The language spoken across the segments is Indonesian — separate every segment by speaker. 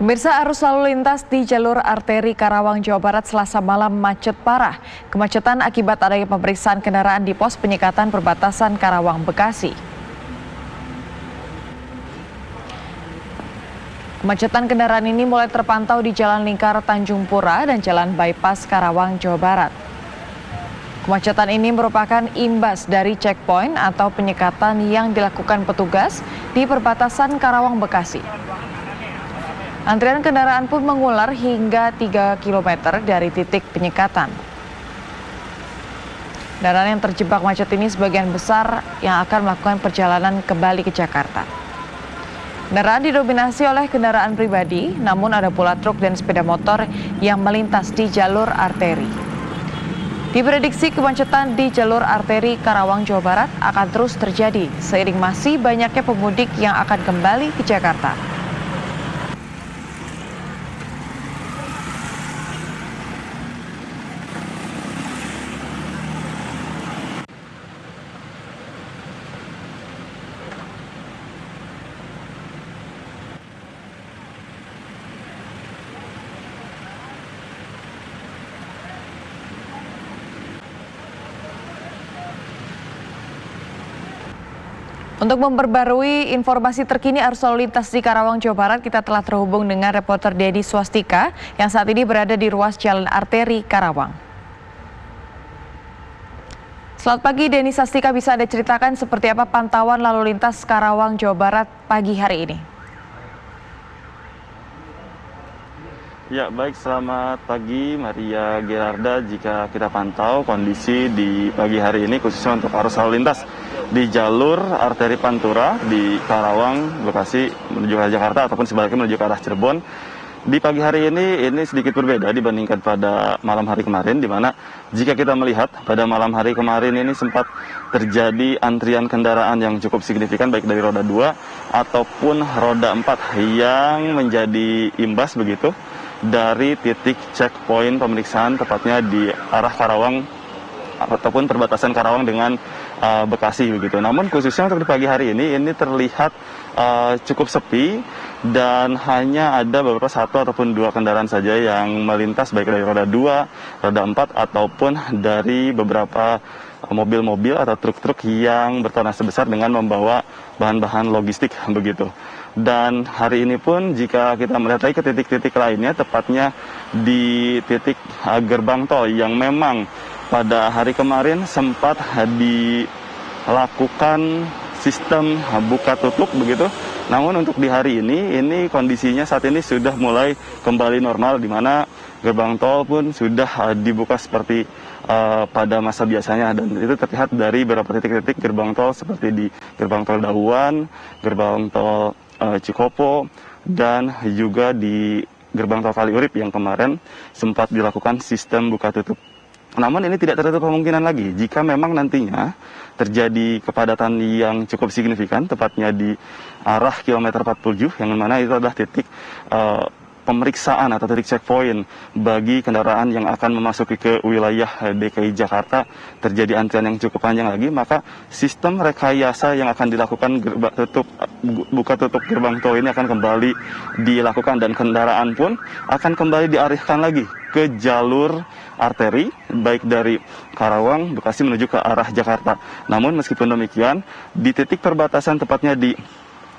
Speaker 1: Pemirsa, arus lalu lintas di jalur arteri Karawang, Jawa Barat Selasa malam macet parah. Kemacetan akibat adanya pemeriksaan kendaraan di pos penyekatan perbatasan Karawang, Bekasi. Kemacetan kendaraan ini mulai terpantau di Jalan Lingkar Tanjung Pura dan Jalan Bypass Karawang, Jawa Barat. Kemacetan ini merupakan imbas dari checkpoint atau penyekatan yang dilakukan petugas di perbatasan Karawang, Bekasi. Antrian kendaraan pun mengular hingga 3 km dari titik penyekatan. Kendaraan yang terjebak macet ini sebagian besar yang akan melakukan perjalanan kembali ke Jakarta. Kendaraan didominasi oleh kendaraan pribadi, namun ada pula truk dan sepeda motor yang melintas di jalur arteri. Diprediksi kemacetan di jalur arteri Karawang, Jawa Barat akan terus terjadi seiring masih banyaknya pemudik yang akan kembali ke Jakarta. Untuk memperbarui informasi terkini arus lalu lintas di Karawang, Jawa Barat, kita telah terhubung dengan reporter Dedi Swastika yang saat ini berada di ruas jalan arteri Karawang. Selamat pagi, Dedi Swastika, bisa Anda ceritakan seperti apa pantauan lalu lintas Karawang, Jawa Barat pagi hari ini?
Speaker 2: Ya, baik, selamat pagi Maria Gerarda. Jika kita pantau kondisi di pagi hari ini khususnya untuk arus lalu lintas di jalur arteri Pantura di Karawang, Bekasi menuju ke Jakarta ataupun sebaliknya menuju ke arah Cirebon. Di pagi hari ini sedikit berbeda dibandingkan pada malam hari kemarin, di mana jika kita melihat pada malam hari kemarin ini sempat terjadi antrian kendaraan yang cukup signifikan baik dari roda 2 ataupun roda 4 yang menjadi imbas begitu dari titik checkpoint pemeriksaan tepatnya di arah Karawang ataupun perbatasan Karawang dengan Bekasi begitu. Namun khususnya untuk di pagi hari ini terlihat cukup sepi dan hanya ada beberapa satu ataupun dua kendaraan saja yang melintas baik dari roda 2, roda 4 ataupun dari beberapa mobil-mobil atau truk-truk yang bertona sebesar dengan membawa bahan-bahan logistik begitu. Dan hari ini pun jika kita melihat lagi ke titik-titik lainnya, tepatnya di titik gerbang tol yang memang pada hari kemarin sempat dilakukan sistem buka tutup begitu. Namun untuk di hari ini kondisinya saat ini sudah mulai kembali normal, di mana gerbang tol pun sudah dibuka seperti pada masa biasanya, dan itu terlihat dari beberapa titik-titik gerbang tol seperti di gerbang tol Dahuan, gerbang tol Cikopo, dan juga di gerbang tol Kaliurip yang kemarin sempat dilakukan sistem buka tutup. Namun ini tidak tertutup kemungkinan lagi jika memang nantinya terjadi kepadatan yang cukup signifikan, tepatnya di arah kilometer 47, yang mana itu adalah titik pemeriksaan atau titik checkpoint bagi kendaraan yang akan memasuki ke wilayah DKI Jakarta, terjadi antrian yang cukup panjang lagi, maka sistem rekayasa yang akan dilakukan buka tutup gerbang tol ini akan kembali dilakukan, dan kendaraan pun akan kembali diarahkan lagi ke jalur arteri baik dari Karawang, Bekasi menuju ke arah Jakarta. Namun meskipun demikian, di titik perbatasan tepatnya di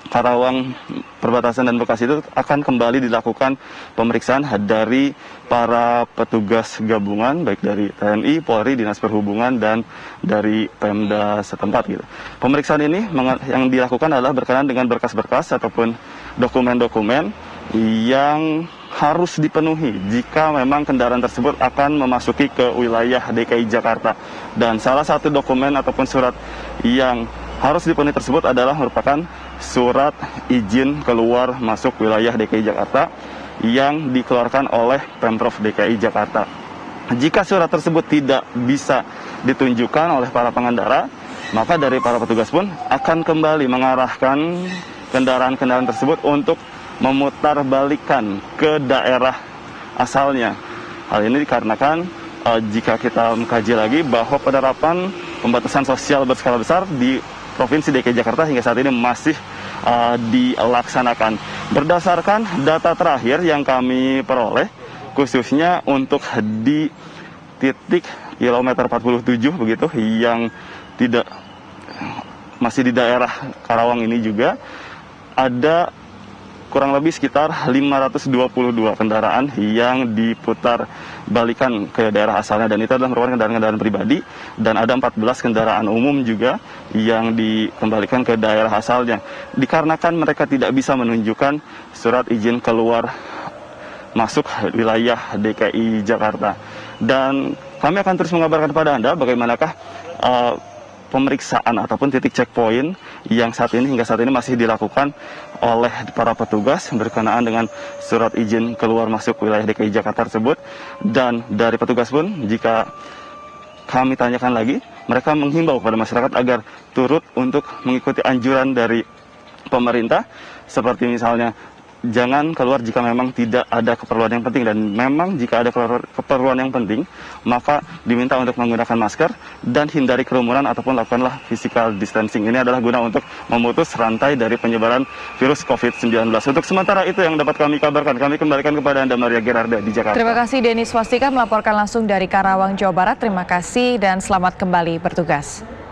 Speaker 2: Karawang, perbatasan dan Bekasi itu akan kembali dilakukan pemeriksaan dari para petugas gabungan baik dari TNI, Polri, Dinas Perhubungan, dan dari Pemda setempat gitu. Pemeriksaan ini yang dilakukan adalah berkenaan dengan berkas-berkas ataupun dokumen-dokumen yang harus dipenuhi jika memang kendaraan tersebut akan memasuki ke wilayah DKI Jakarta. Dan salah satu dokumen ataupun surat yang harus dipenuhi tersebut adalah merupakan surat izin keluar masuk wilayah DKI Jakarta yang dikeluarkan oleh Pemprov DKI Jakarta. Jika surat tersebut tidak bisa ditunjukkan oleh para pengendara, maka dari para petugas pun akan kembali mengarahkan kendaraan-kendaraan tersebut untuk memutarbalikkan ke daerah asalnya. Hal ini dikarenakan jika kita mengkaji lagi bahwa penerapan pembatasan sosial berskala besar di Provinsi DKI Jakarta hingga saat ini masih dilaksanakan. Berdasarkan data terakhir yang kami peroleh, khususnya untuk di titik kilometer 47 begitu, yang tidak masih di daerah Karawang ini juga, ada kurang lebih sekitar 522 kendaraan yang diputar balikan ke daerah asalnya, dan itu adalah merupakan kendaraan-kendaraan pribadi, dan ada 14 kendaraan umum juga yang dikembalikan ke daerah asalnya dikarenakan mereka tidak bisa menunjukkan surat izin keluar masuk wilayah DKI Jakarta. Dan kami akan terus mengabarkan kepada Anda bagaimanakah pemeriksaan ataupun titik checkpoint yang hingga saat ini masih dilakukan oleh para petugas berkenaan dengan surat izin keluar masuk wilayah DKI Jakarta tersebut. Dan dari petugas pun, jika kami tanyakan lagi, mereka menghimbau kepada masyarakat agar turut untuk mengikuti anjuran dari pemerintah, seperti misalnya jangan keluar jika memang tidak ada keperluan yang penting, dan memang jika ada keperluan yang penting maka diminta untuk menggunakan masker dan hindari kerumunan ataupun lakukanlah physical distancing. Ini adalah guna untuk memutus rantai dari penyebaran virus COVID-19. Untuk sementara itu yang dapat kami kabarkan. Kami kembalikan kepada Anda, Maria Gerarda di Jakarta.
Speaker 1: Terima kasih Denny Swastika melaporkan langsung dari Karawang, Jawa Barat. Terima kasih dan selamat kembali bertugas.